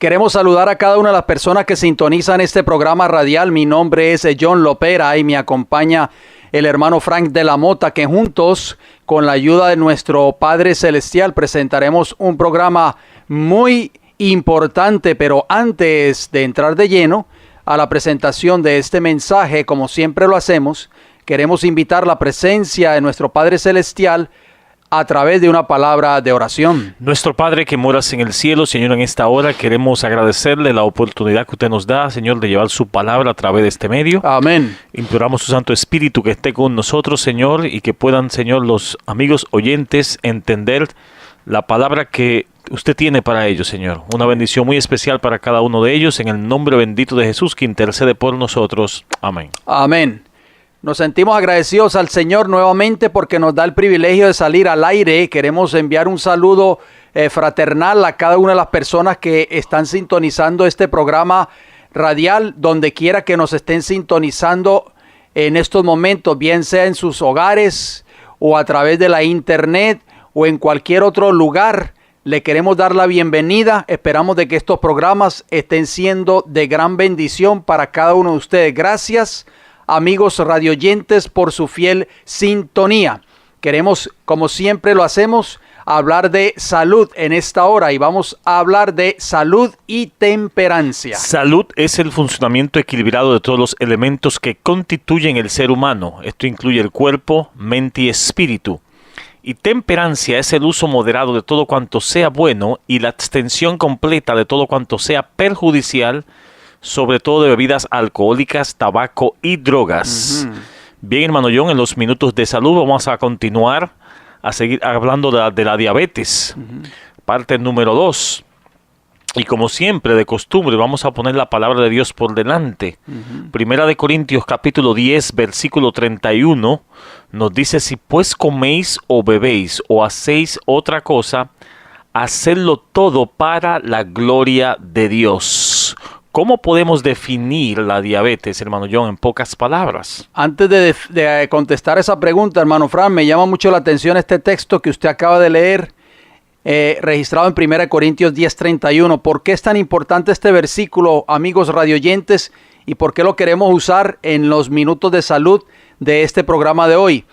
Queremos saludar a cada una de las personas que sintonizan este programa radial. Mi nombre es John Lopera y me acompaña el hermano Frank de la Mota, que juntos, con la ayuda de nuestro Padre Celestial, presentaremos un programa muy importante. Pero antes de entrar de lleno a la presentación de este mensaje, como siempre lo hacemos, queremos invitar la presencia de nuestro Padre Celestial a través de una palabra de oración. Nuestro Padre que moras en el cielo, Señor, en esta hora queremos agradecerle la oportunidad que usted nos da, Señor, de llevar su palabra a través de este medio. Amén. Imploramos su Santo Espíritu que esté con nosotros, Señor, y que puedan, Señor, los amigos oyentes entender la palabra que usted tiene para ellos, Señor. Una bendición muy especial para cada uno de ellos, en el nombre bendito de Jesús, que intercede por nosotros. Amén. Amén. Nos sentimos agradecidos al Señor nuevamente porque nos da el privilegio de salir al aire. Queremos enviar un saludo fraternal a cada una de las personas que están sintonizando este programa radial, donde quiera que nos estén sintonizando en estos momentos, bien sea en sus hogares o a través de la internet o en cualquier otro lugar. Le queremos dar la bienvenida. Esperamos de que estos programas estén siendo de gran bendición para cada uno de ustedes. Gracias, amigos radioyentes, por su fiel sintonía. Queremos, como siempre lo hacemos, hablar de salud en esta hora y vamos a hablar de salud y temperancia. Salud es el funcionamiento equilibrado de todos los elementos que constituyen el ser humano. Esto incluye el cuerpo, mente y espíritu. Y temperancia es el uso moderado de todo cuanto sea bueno y la abstención completa de todo cuanto sea perjudicial, sobre todo de bebidas alcohólicas, tabaco y drogas. Bien, hermano John, en los minutos de salud vamos a continuar a seguir hablando de la diabetes. Parte número 2. Y como siempre, de costumbre, vamos a poner la palabra de Dios por delante. Primera de Corintios, capítulo 10, versículo 31, nos dice: si pues coméis o bebéis o hacéis otra cosa, hacedlo todo para la gloria de Dios. ¿Cómo podemos definir la diabetes, hermano John, en pocas palabras? Antes de contestar esa pregunta, hermano Fran, me llama mucho la atención este texto que usted acaba de leer, registrado en 1 Corintios 10:31. ¿Por qué es tan importante este versículo, amigos radioyentes, y por qué lo queremos usar en los minutos de salud de este programa de hoy?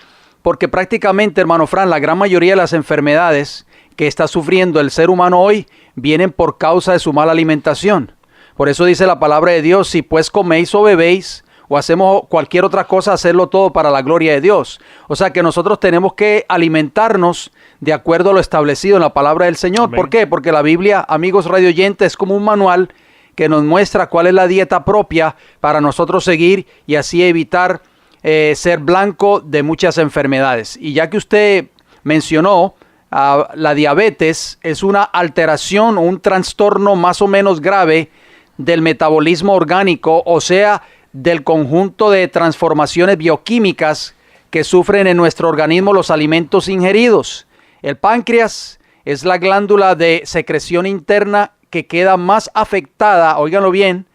Porque prácticamente, hermano Fran, la gran mayoría de las enfermedades que está sufriendo el ser humano hoy vienen por causa de su mala alimentación. Por eso dice la palabra de Dios: si pues coméis o bebéis o hacemos cualquier otra cosa, hacerlo todo para la gloria de Dios. O sea que nosotros tenemos que alimentarnos de acuerdo a lo establecido en la palabra del Señor. Amén. ¿Por qué? Porque la Biblia, amigos radioyentes, es como un manual que nos muestra cuál es la dieta propia para nosotros seguir y así evitar ser blanco de muchas enfermedades. Y ya que usted mencionó, la diabetes es una alteración o un trastorno más o menos grave del metabolismo orgánico, o sea, del conjunto de transformaciones bioquímicas que sufren en nuestro organismo los alimentos ingeridos. El páncreas es la glándula de secreción interna que queda más afectada, óiganlo bien,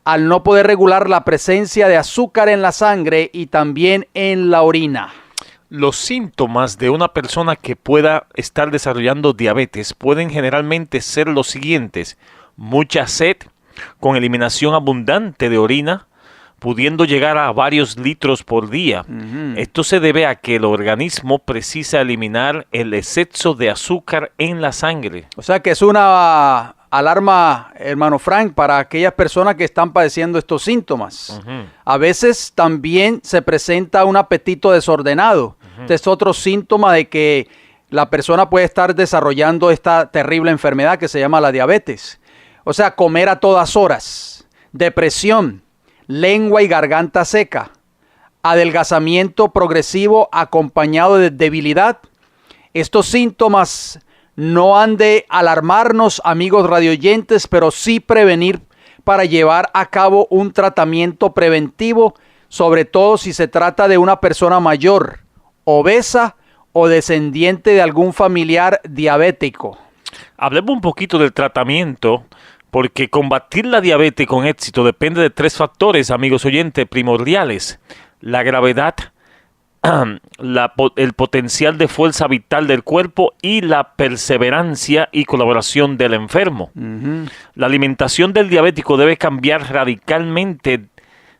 al no poder regular la presencia de azúcar en la sangre y también en la orina. Los síntomas de una persona que pueda estar desarrollando diabetes pueden generalmente ser los siguientes: mucha sed, con eliminación abundante de orina, pudiendo llegar a varios litros por día. Esto se debe a que el organismo precisa eliminar el exceso de azúcar en la sangre. O sea que es una alarma, hermano Frank, para aquellas personas que están padeciendo estos síntomas. A veces también se presenta un apetito desordenado. Este es otro síntoma de que la persona puede estar desarrollando esta terrible enfermedad que se llama la diabetes. O sea, comer a todas horas, depresión, lengua y garganta seca, adelgazamiento progresivo acompañado de debilidad. Estos síntomas no han de alarmarnos, amigos radioyentes, pero sí prevenir para llevar a cabo un tratamiento preventivo, sobre todo si se trata de una persona mayor, obesa o descendiente de algún familiar diabético. Hablemos un poquito del tratamiento, porque combatir la diabetes con éxito depende de 3 factores, amigos oyentes, primordiales: la gravedad, el potencial de fuerza vital del cuerpo y la perseverancia y colaboración del enfermo. La alimentación del diabético debe cambiar radicalmente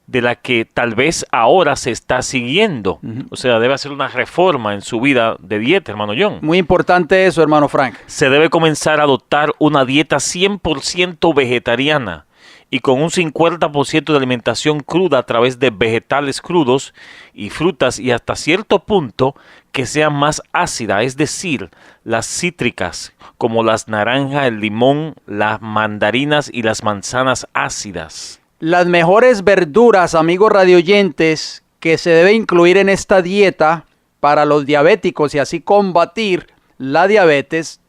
de la que tal vez ahora se está siguiendo. O sea, debe hacer una reforma en su vida de dieta, hermano John. Muy importante eso, hermano Frank. Se debe comenzar a adoptar una dieta 100% vegetariana y con un 50% de alimentación cruda a través de vegetales crudos y frutas, y hasta cierto punto que sean más ácidas, es decir, las cítricas como las naranjas, el limón, las mandarinas y las manzanas ácidas. Las mejores verduras, amigos radioyentes, que se debe incluir en esta dieta para los diabéticos y así combatir la diabetes,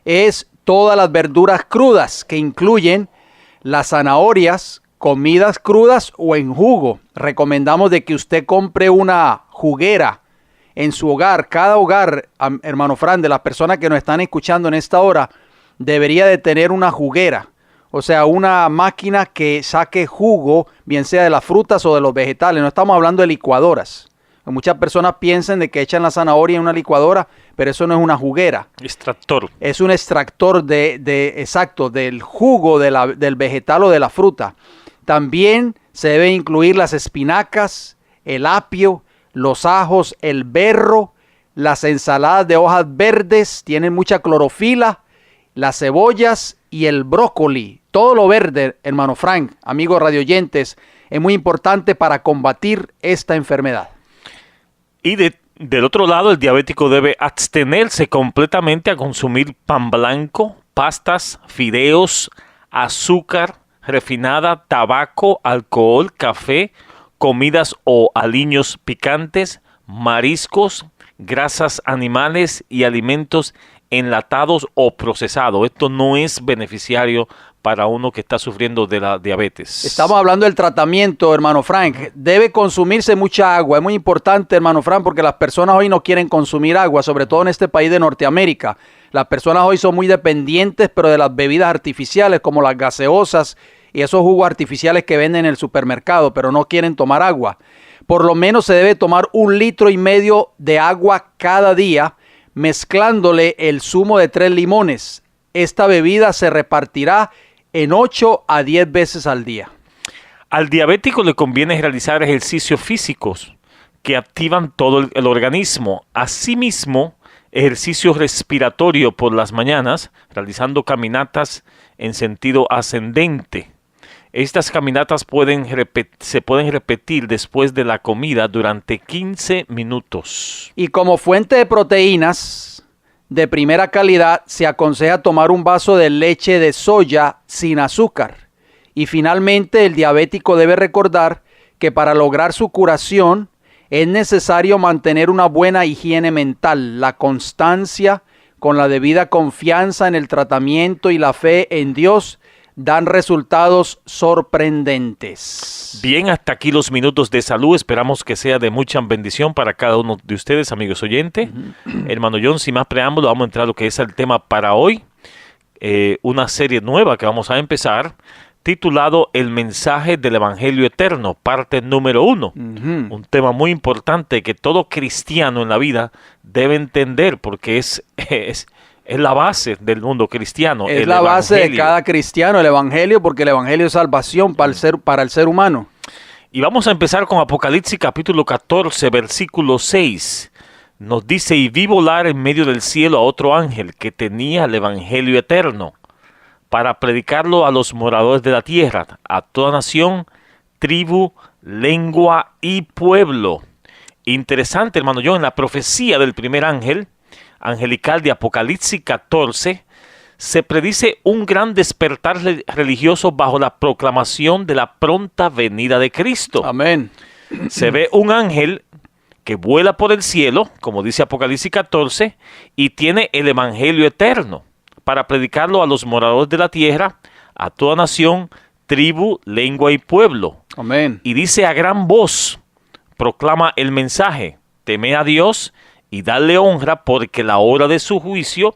es todas las verduras crudas, que incluyen las zanahorias, comidas crudas o en jugo. Recomendamos de que usted compre una juguera en su hogar. Cada hogar, hermano Fran, de las personas que nos están escuchando en esta hora, debería de tener una juguera. O sea, una máquina que saque jugo, bien sea de las frutas o de los vegetales. No estamos hablando de licuadoras. Muchas personas piensan de que echan la zanahoria en una licuadora, pero eso no es una juguera. Extractor. Es un extractor exacto, del jugo del vegetal o de la fruta. También se debe incluir las espinacas, el apio, los ajos, el berro, las ensaladas de hojas verdes, tienen mucha clorofila, las cebollas y el brócoli. Todo lo verde, hermano Frank, amigos radioyentes, es muy importante para combatir esta enfermedad. Y del otro lado, el diabético debe abstenerse completamente a consumir pan blanco, pastas, fideos, azúcar refinada, tabaco, alcohol, café, comidas o aliños picantes, mariscos, grasas animales y alimentos enlatados o procesados. Esto no es beneficiario para uno que está sufriendo de la diabetes. Estamos hablando del tratamiento, hermano Frank. Debe consumirse mucha agua. Es muy importante, hermano Frank, porque las personas hoy no quieren consumir agua, sobre todo en este país de Norteamérica. Las personas hoy son muy dependientes, pero de las bebidas artificiales, como las gaseosas y esos jugos artificiales que venden en el supermercado, pero no quieren tomar agua. Por lo menos se debe tomar 1,5 litros de agua cada día, mezclándole el zumo de 3 limones. Esta bebida se repartirá en 8 a 10 veces al día. Al diabético le conviene realizar ejercicios físicos que activan todo el organismo. Asimismo, ejercicio respiratorio por las mañanas, realizando caminatas en sentido ascendente. Estas caminatas se pueden repetir después de la comida durante 15 minutos. Y como fuente de proteínas de primera calidad, se aconseja tomar un vaso de leche de soya sin azúcar. Y finalmente, el diabético debe recordar que para lograr su curación es necesario mantener una buena higiene mental, la constancia con la debida confianza en el tratamiento y la fe en Dios dan resultados sorprendentes. Bien, hasta aquí los minutos de salud. Esperamos que sea de mucha bendición para cada uno de ustedes, amigos oyentes. Hermano John, sin más preámbulo, vamos a entrar a lo que es el tema para hoy. Una serie nueva que vamos a empezar, titulado El mensaje del Evangelio Eterno, parte número 1. Un tema muy importante que todo cristiano en la vida debe entender, porque es la base del mundo cristiano. Es la base de cada cristiano, el Evangelio, porque el Evangelio es salvación para el ser humano. Y vamos a empezar con Apocalipsis capítulo 14, versículo 6. Nos dice: y vi volar en medio del cielo a otro ángel que tenía el Evangelio eterno, para predicarlo a los moradores de la tierra, a toda nación, tribu, lengua y pueblo. Interesante, hermano John, en la profecía del primer ángel angelical de Apocalipsis 14, se predice un gran despertar religioso bajo la proclamación de la pronta venida de Cristo. Amén. Se ve un ángel que vuela por el cielo, como dice Apocalipsis 14, y tiene el Evangelio eterno para predicarlo a los moradores de la tierra, a toda nación, tribu, lengua y pueblo. Amén. Y dice a gran voz, proclama el mensaje: temed a Dios y dadle honra, porque la hora de su juicio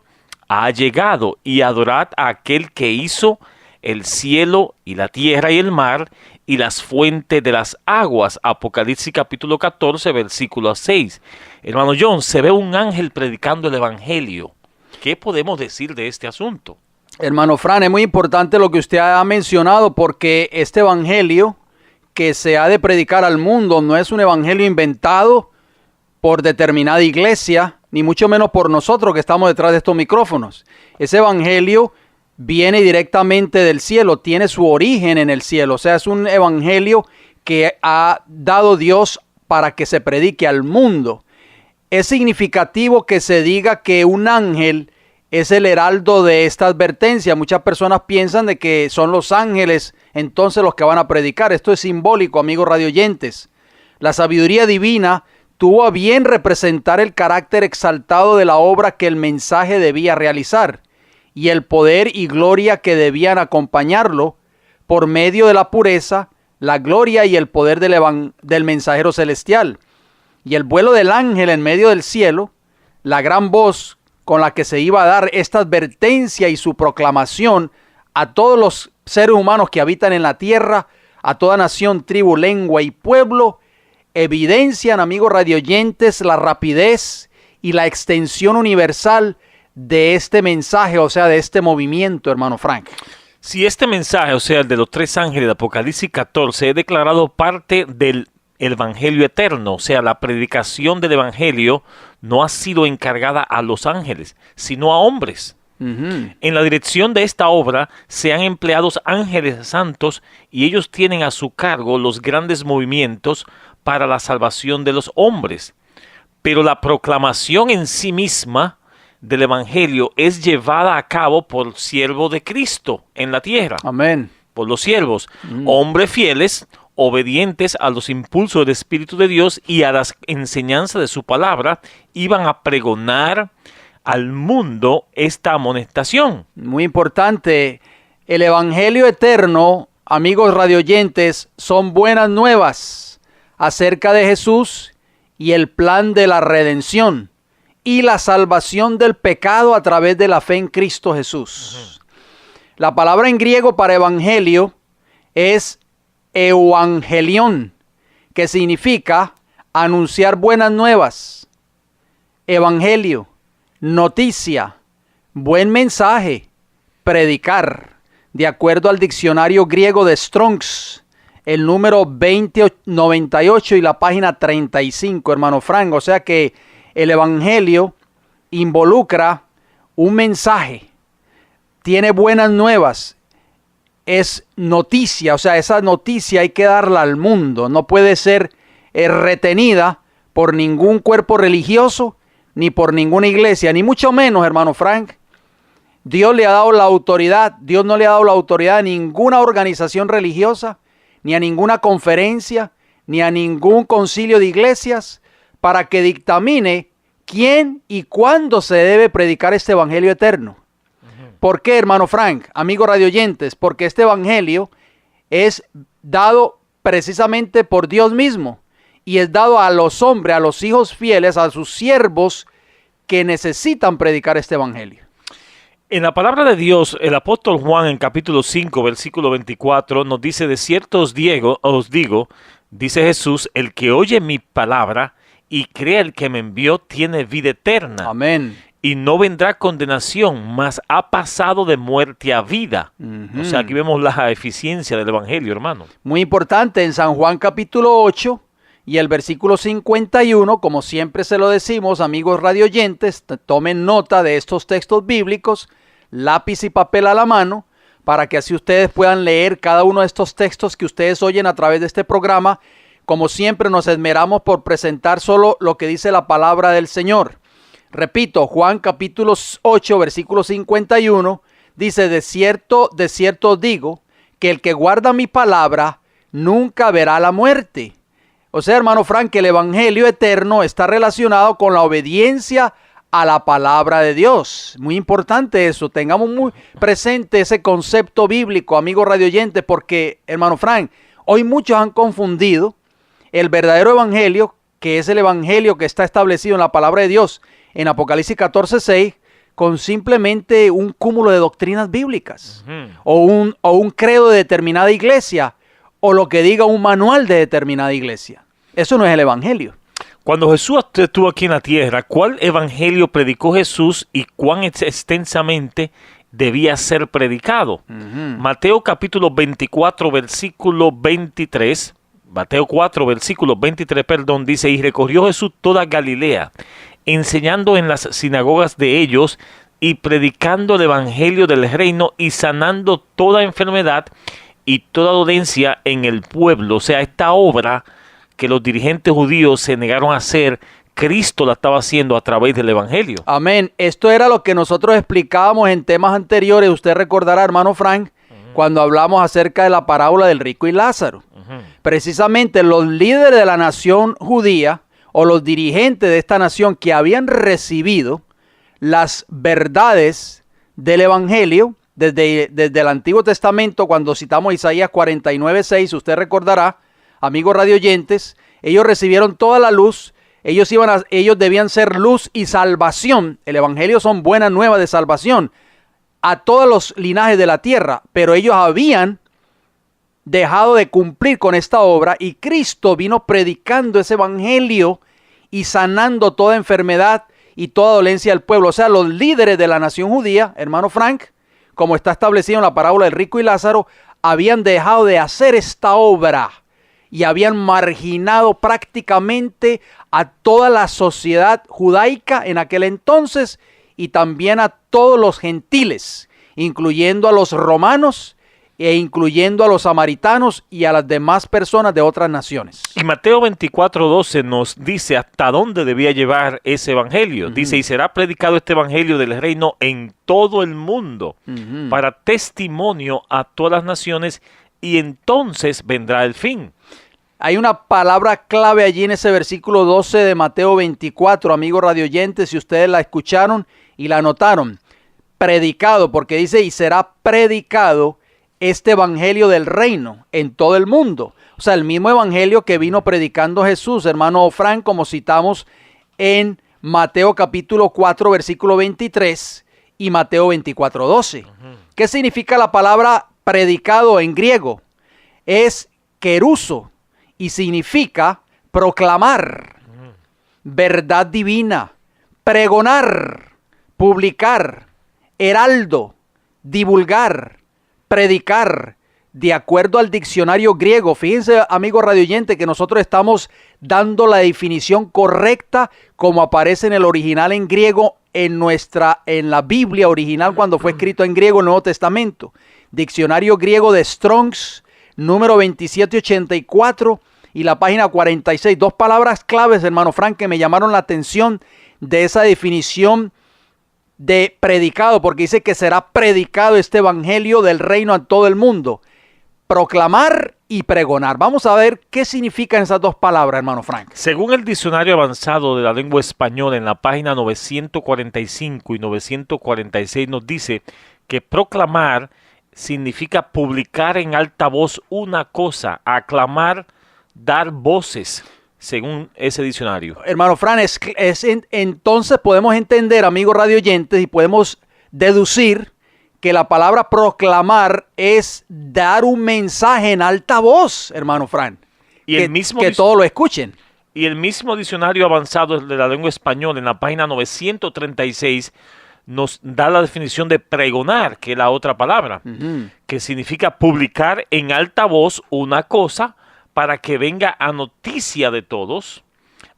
ha llegado, y adorad a aquel que hizo el cielo y la tierra y el mar y las fuentes de las aguas. Apocalipsis capítulo 14, versículo 6. Hermano John, se ve un ángel predicando el evangelio. ¿Qué podemos decir de este asunto? Hermano Fran, es muy importante lo que usted ha mencionado, porque este evangelio que se ha de predicar al mundo no es un evangelio inventado por determinada iglesia, ni mucho menos por nosotros que estamos detrás de estos micrófonos. Ese evangelio viene directamente del cielo, tiene su origen en el cielo. O sea, es un evangelio que ha dado Dios para que se predique al mundo. Es significativo que se diga que un ángel es el heraldo de esta advertencia. Muchas personas piensan de que son los ángeles entonces los que van a predicar. Esto es simbólico, amigos radioyentes. La sabiduría divina tuvo a bien representar el carácter exaltado de la obra que el mensaje debía realizar y el poder y gloria que debían acompañarlo por medio de la pureza, la gloria y el poder del mensajero celestial. Y el vuelo del ángel en medio del cielo, la gran voz con la que se iba a dar esta advertencia y su proclamación a todos los seres humanos que habitan en la tierra, a toda nación, tribu, lengua y pueblo, evidencian, amigos radioyentes, la rapidez y la extensión universal de este mensaje, o sea, de este movimiento, hermano Frank. Si este mensaje, o sea, el de los tres ángeles de Apocalipsis 14, es declarado parte del evangelio eterno, o sea, la predicación del evangelio no ha sido encargada a los ángeles, sino a hombres. En la dirección de esta obra se han empleado ángeles santos y ellos tienen a su cargo los grandes movimientos para la salvación de los hombres. Pero la proclamación en sí misma del evangelio es llevada a cabo por siervos de Cristo en la tierra. Amén. Por los siervos, hombres fieles, obedientes a los impulsos del Espíritu de Dios y a las enseñanzas de su palabra, iban a pregonar al mundo esta amonestación. Muy importante. El evangelio eterno, amigos radioyentes, son buenas nuevas acerca de Jesús y el plan de la redención y la salvación del pecado a través de la fe en Cristo Jesús. La palabra en griego para evangelio es euangelión, que significa anunciar buenas nuevas, evangelio, noticia, buen mensaje, predicar. De acuerdo al diccionario griego de Strong's, el número 2098 y la página 35, hermano Frank. O sea que el evangelio involucra un mensaje, tiene buenas nuevas, es noticia, o sea, esa noticia hay que darla al mundo, no puede ser retenida por ningún cuerpo religioso, ni por ninguna iglesia, ni mucho menos, hermano Frank. Dios le ha dado la autoridad, Dios no le ha dado la autoridad a ninguna organización religiosa, ni a ninguna conferencia, ni a ningún concilio de iglesias, para que dictamine quién y cuándo se debe predicar este evangelio eterno. ¿Por qué, hermano Frank? Amigos radioyentes, porque este evangelio es dado precisamente por Dios mismo y es dado a los hombres, a los hijos fieles, a sus siervos que necesitan predicar este evangelio. En la palabra de Dios, el apóstol Juan en capítulo 5, versículo 24, nos dice: de cierto os digo, dice Jesús, el que oye mi palabra y cree el que me envió tiene vida eterna. Amén. Y no vendrá condenación, mas ha pasado de muerte a vida. O sea, aquí vemos la eficiencia del evangelio, hermano. Muy importante, en San Juan capítulo 8 y el versículo 51, como siempre se lo decimos, amigos radioyentes, tomen nota de estos textos bíblicos, lápiz y papel a la mano, para que así ustedes puedan leer cada uno de estos textos que ustedes oyen a través de este programa. Como siempre, nos esmeramos por presentar solo lo que dice la palabra del Señor. Repito, Juan capítulo 8, versículo 51, dice: de cierto os digo, que el que guarda mi palabra nunca verá la muerte. O sea, hermano Frank, que el evangelio eterno está relacionado con la obediencia a la palabra de Dios. Muy importante eso, tengamos muy presente ese concepto bíblico, amigos radioyentes, porque, hermano Frank, hoy muchos han confundido el verdadero evangelio, que es el evangelio que está establecido en la palabra de Dios, en Apocalipsis 14:6, con simplemente un cúmulo de doctrinas bíblicas, o un credo de determinada iglesia, o lo que diga un manual de determinada iglesia. Eso no es el evangelio. Cuando Jesús estuvo aquí en la tierra, ¿cuál evangelio predicó Jesús y cuán extensamente debía ser predicado? Mateo capítulo 24, versículo 23, Mateo 4, versículo 23, dice, y recorrió Jesús toda Galilea, enseñando en las sinagogas de ellos y predicando el evangelio del reino y sanando toda enfermedad y toda dolencia en el pueblo. O sea, esta obra que los dirigentes judíos se negaron a hacer, Cristo la estaba haciendo a través del evangelio. Amén. Esto era lo que nosotros explicábamos en temas anteriores. Usted recordará, hermano Frank, cuando hablamos acerca de la parábola del rico y Lázaro. Precisamente los líderes de la nación judía o los dirigentes de esta nación que habían recibido las verdades del evangelio desde el Antiguo Testamento, cuando citamos Isaías 49:6, usted recordará, amigos radioyentes, ellos recibieron toda la luz, ellos debían ser luz y salvación. El evangelio son buenas nuevas de salvación a todos los linajes de la tierra, pero ellos habían dejado de cumplir con esta obra y Cristo vino predicando ese evangelio y sanando toda enfermedad y toda dolencia del pueblo. O sea, los líderes de la nación judía, hermano Frank, como está establecido en la parábola del rico y Lázaro, habían dejado de hacer esta obra y habían marginado prácticamente a toda la sociedad judaica en aquel entonces y también a todos los gentiles, incluyendo a los romanos e incluyendo a los samaritanos y a las demás personas de otras naciones. Y Mateo 24:12 nos dice hasta dónde debía llevar ese evangelio. Dice, y será predicado este evangelio del reino en todo el mundo para testimonio a todas las naciones y entonces vendrá el fin. Hay una palabra clave allí en ese versículo 12 de Mateo 24, amigos radioyentes, si ustedes la escucharon y la anotaron. Predicado, porque dice, y será predicado este evangelio del reino en todo el mundo. O sea, el mismo evangelio que vino predicando Jesús, hermano Frank, como citamos en Mateo capítulo 4, versículo 23 y Mateo 24:12. ¿Qué significa la palabra predicado en griego? Es keruso y significa proclamar, verdad divina, pregonar, publicar, heraldo, divulgar, predicar, de acuerdo al diccionario griego. Fíjense, amigos radioyentes, que nosotros estamos dando la definición correcta como aparece en el original en griego en la Biblia original cuando fue escrito en griego el Nuevo Testamento. Diccionario griego de Strong's, número 2784 y la página 46. Dos palabras claves, hermano Frank, que me llamaron la atención de esa definición de predicado, porque dice que será predicado este evangelio del reino a todo el mundo. Proclamar y pregonar. Vamos a ver qué significan esas dos palabras, hermano Frank. Según el diccionario avanzado de la lengua española en la página 945 y 946 nos dice que proclamar significa publicar en alta voz una cosa, aclamar, dar voces, según ese diccionario. Hermano Fran, entonces podemos entender, amigos radioyentes, y podemos deducir que la palabra proclamar es dar un mensaje en alta voz, hermano Fran. Y que todos lo escuchen. Y el mismo diccionario avanzado de la lengua española en la página 936 nos da la definición de pregonar, que es la otra palabra, que significa publicar en alta voz una cosa para que venga a noticia de todos,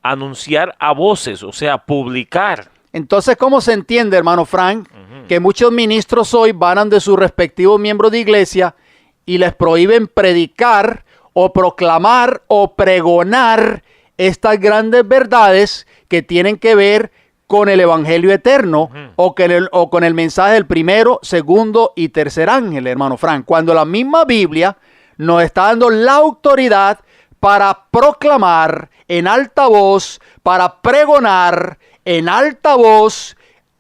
anunciar a voces, o sea, publicar. Entonces, ¿cómo se entiende, hermano Frank, que muchos ministros hoy van ante sus respectivos miembros de iglesia y les prohíben predicar o proclamar o pregonar estas grandes verdades que tienen que ver con el evangelio eterno o con el mensaje del primero, segundo y tercer ángel, hermano Frank? Cuando la misma Biblia nos está dando la autoridad para proclamar en alta voz, para pregonar en alta voz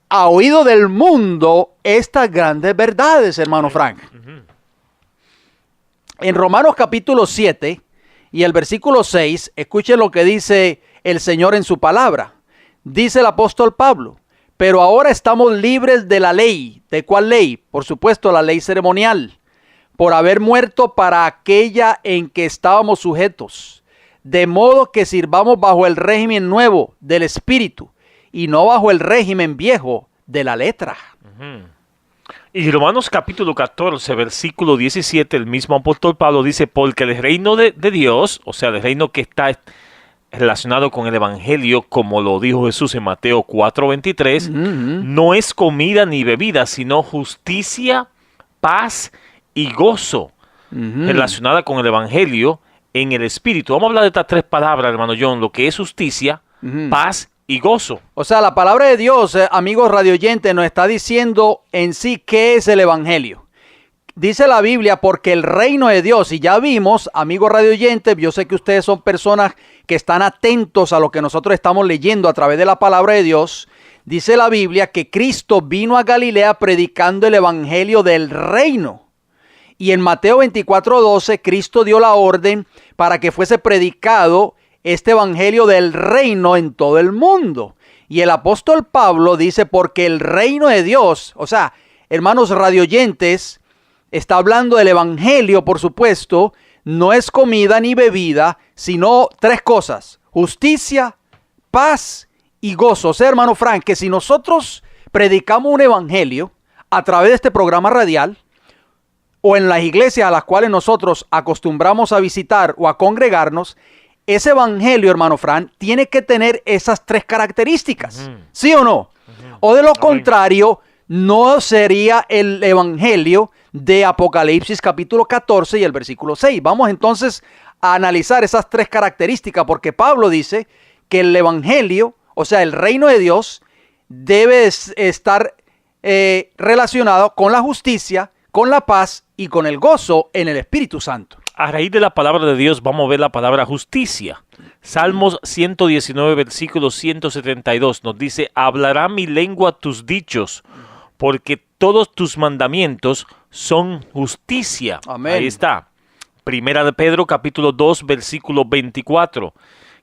a oído del mundo estas grandes verdades, hermano Frank. En Romanos capítulo 7 y el versículo 6, escuchen lo que dice el Señor en su palabra. Dice el apóstol Pablo, pero ahora estamos libres de la ley. ¿De cuál ley? Por supuesto, la ley ceremonial. por haber muerto para aquella en que estábamos sujetos, de modo que sirvamos bajo el régimen nuevo del Espíritu y no bajo el régimen viejo de la letra. Y Romanos capítulo 14, versículo 17, el mismo apóstol Pablo dice, porque el reino de Dios, o sea, el reino que está relacionado con el Evangelio, como lo dijo Jesús en Mateo 4:23, no es comida ni bebida, sino justicia, paz y gozo, relacionada con el Evangelio en el Espíritu. Vamos a hablar de estas tres palabras, hermano John, lo que es justicia, paz y gozo. O sea, la palabra de Dios, amigos radioyentes, nos está diciendo en sí qué es el Evangelio. Dice la Biblia, porque el reino de Dios, y ya vimos, amigos radioyentes, yo sé que ustedes son personas que están atentos a lo que nosotros estamos leyendo a través de la palabra de Dios. Dice la Biblia que Cristo vino a Galilea predicando el Evangelio del reino. Y en Mateo 24:12, Cristo dio la orden para que fuese predicado este Evangelio del reino en todo el mundo. Y el apóstol Pablo dice, porque el reino de Dios, o sea, hermanos radioyentes, está hablando del Evangelio, por supuesto, no es comida ni bebida, sino tres cosas: justicia, paz y gozo. O sea, hermano Frank, que si nosotros predicamos un Evangelio a través de este programa radial, o en las iglesias a las cuales nosotros acostumbramos a visitar o a congregarnos, ese Evangelio, hermano Frank, tiene que tener esas tres características. ¿Sí o no? O de lo contrario, no sería el Evangelio de Apocalipsis capítulo 14 y el versículo 6. Vamos entonces a analizar esas tres características, porque Pablo dice que el Evangelio, o sea, el reino de Dios, debe estar relacionado con la justicia, con la paz y con el gozo en el Espíritu Santo. A raíz de la palabra de Dios vamos a ver la palabra justicia. Salmos 119, versículo 172 nos dice, hablará mi lengua tus dichos, porque todos tus mandamientos son justicia. Amén. Ahí está. Primera de Pedro, capítulo 2, versículo 24.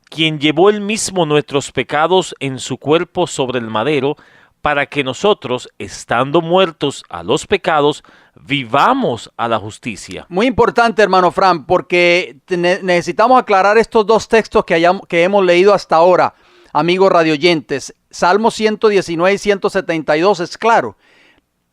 Quien llevó él mismo nuestros pecados en su cuerpo sobre el madero, para que nosotros, estando muertos a los pecados, vivamos a la justicia. Muy importante, hermano Fran, porque necesitamos aclarar estos dos textos que hemos leído hasta ahora, amigos radioyentes. Salmo 119 y 172 es claro.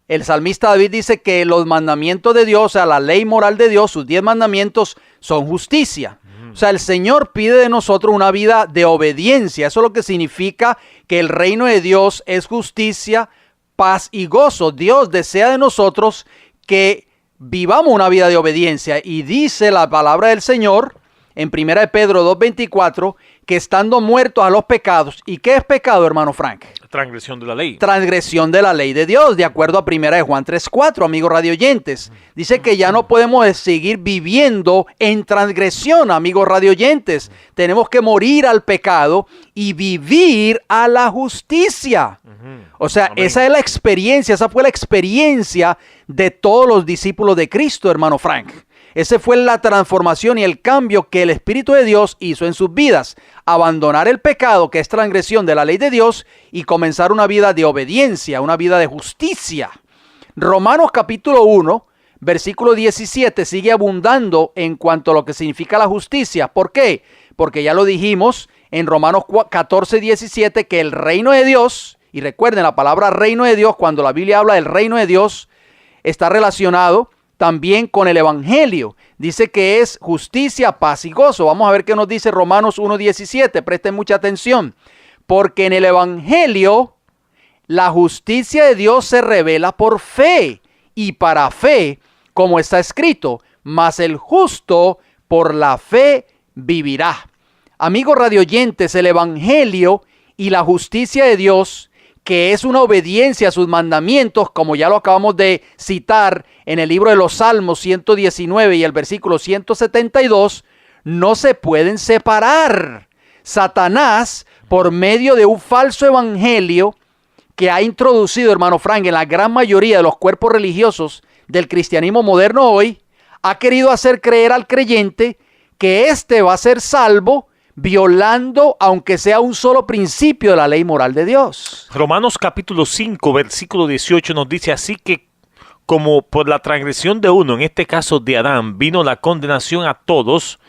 El salmista David dice que los mandamientos de Dios, o sea, la ley moral de Dios, sus 10 mandamientos, son justicia. O sea, el Señor pide de nosotros una vida de obediencia. Eso es lo que significa que el reino de Dios es justicia, paz y gozo. Dios desea de nosotros que vivamos una vida de obediencia. Y dice la palabra del Señor en 1 de Pedro 2:24 que estando muertos a los pecados. ¿Y qué es pecado, hermano Frank? Transgresión de la ley. Transgresión de la ley de Dios, de acuerdo a 1 de Juan 3:4, amigos radioyentes. Dice que ya no podemos seguir viviendo en transgresión, amigos radioyentes. Tenemos que morir al pecado y vivir a la justicia. O sea, amén. Esa es la experiencia, esa fue la experiencia de todos los discípulos de Cristo, hermano Frank. Esa fue la transformación y el cambio que el Espíritu de Dios hizo en sus vidas. Abandonar el pecado, que es transgresión de la ley de Dios, y comenzar una vida de obediencia, una vida de justicia. Romanos capítulo 1, versículo 17, sigue abundando en cuanto a lo que significa la justicia. ¿Por qué? Porque ya lo dijimos en Romanos 14, 17, que el reino de Dios, y recuerden la palabra reino de Dios, cuando la Biblia habla del reino de Dios, está relacionado también con el Evangelio. Dice que es justicia, paz y gozo. Vamos a ver qué nos dice Romanos 1:17. Presten mucha atención. Porque en el Evangelio la justicia de Dios se revela por fe y para fe, como está escrito, mas el justo por la fe vivirá. Amigos radioyentes, el Evangelio y la justicia de Dios, que es una obediencia a sus mandamientos, como ya lo acabamos de citar en el libro de los Salmos 119 y el versículo 172, no se pueden separar. Satanás, por medio de un falso evangelio que ha introducido, hermano Frank, en la gran mayoría de los cuerpos religiosos del cristianismo moderno hoy, ha querido hacer creer al creyente que éste va a ser salvo violando, aunque sea un solo principio de la ley moral de Dios. Romanos capítulo 5, versículo 18 nos dice, así que como por la transgresión de uno, en este caso de Adán, vino la condenación a todos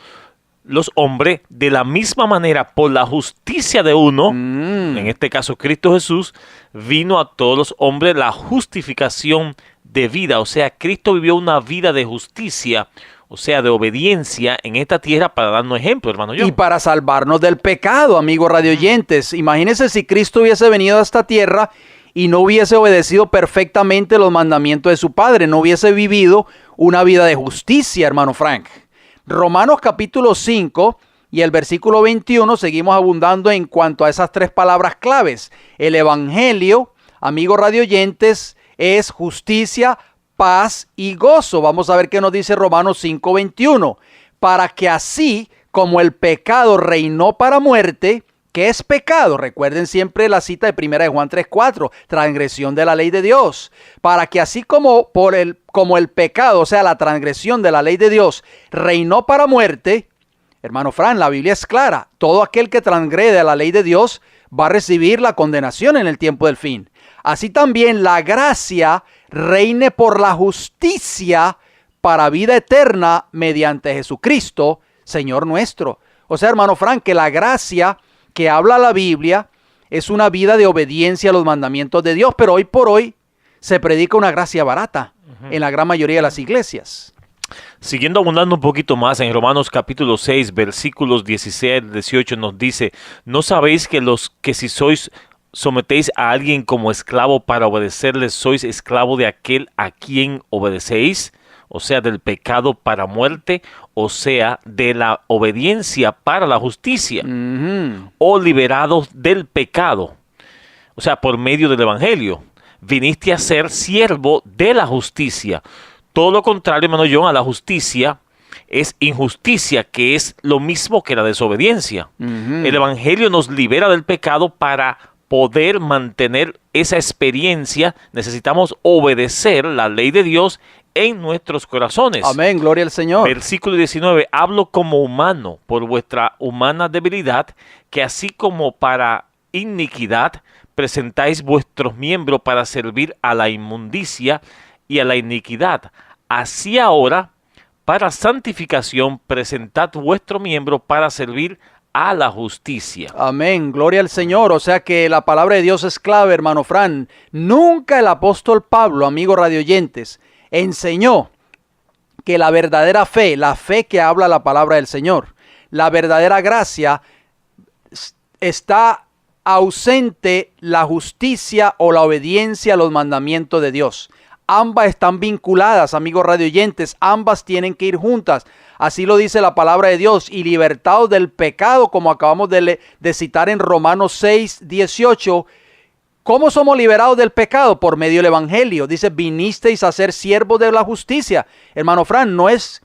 los hombres, de la misma manera por la justicia de uno, en este caso Cristo Jesús, vino a todos los hombres la justificación de vida. O sea, Cristo vivió una vida de justicia, o sea, de obediencia en esta tierra para darnos ejemplo, hermano John. Y para salvarnos del pecado, amigos radioyentes. Imagínense si Cristo hubiese venido a esta tierra y no hubiese obedecido perfectamente los mandamientos de su Padre, no hubiese vivido una vida de justicia, hermano Frank. Romanos capítulo 5 y el versículo 21, seguimos abundando en cuanto a esas tres palabras claves. El evangelio, amigos radioyentes, es justicia, paz y gozo. Vamos a ver qué nos dice Romanos 5:21. Para que así como el pecado reinó para muerte, ¿qué es pecado? Recuerden siempre la cita de 1 de Juan 3:4, transgresión de la ley de Dios. Para que así como el pecado, o sea, la transgresión de la ley de Dios, reinó para muerte, hermano Fran, la Biblia es clara. Todo aquel que transgrede la ley de Dios va a recibir la condenación en el tiempo del fin. Así también la gracia reine por la justicia para vida eterna mediante Jesucristo, Señor nuestro. O sea, hermano Frank, que la gracia que habla la Biblia es una vida de obediencia a los mandamientos de Dios, pero hoy por hoy se predica una gracia barata en la gran mayoría de las iglesias. Siguiendo abundando un poquito más, en Romanos capítulo 6, versículos 16 al 18 nos dice: ¿no sabéis que si sometéis a alguien como esclavo para obedecerle, sois esclavo de aquel a quien obedecéis? O sea, del pecado para muerte, o sea, de la obediencia para la justicia. O liberados del pecado, o sea, por medio del evangelio, viniste a ser siervo de la justicia. Todo lo contrario, hermano John, a la justicia es injusticia, que es lo mismo que la desobediencia. El evangelio nos libera del pecado. Para poder mantener esa experiencia, necesitamos obedecer la ley de Dios en nuestros corazones. Amén, gloria al Señor. Versículo 19, hablo como humano por vuestra humana debilidad, que así como para iniquidad presentáis vuestros miembros para servir a la inmundicia y a la iniquidad, así ahora para santificación presentad vuestro miembro para servir a la justicia. Amén, gloria al Señor. O sea que la palabra de Dios es clave, hermano Fran. Nunca el apóstol Pablo, amigos radioyentes, enseñó que la verdadera fe, la fe que habla la palabra del Señor, la verdadera gracia, está ausente la justicia o la obediencia a los mandamientos de Dios. Ambas están vinculadas, amigos radioyentes, ambas tienen que ir juntas. Así lo dice la palabra de Dios. Y libertados del pecado, como acabamos de citar en Romanos 6:18. ¿Cómo somos liberados del pecado? Por medio del evangelio. Dice, vinisteis a ser siervos de la justicia. Hermano Fran, es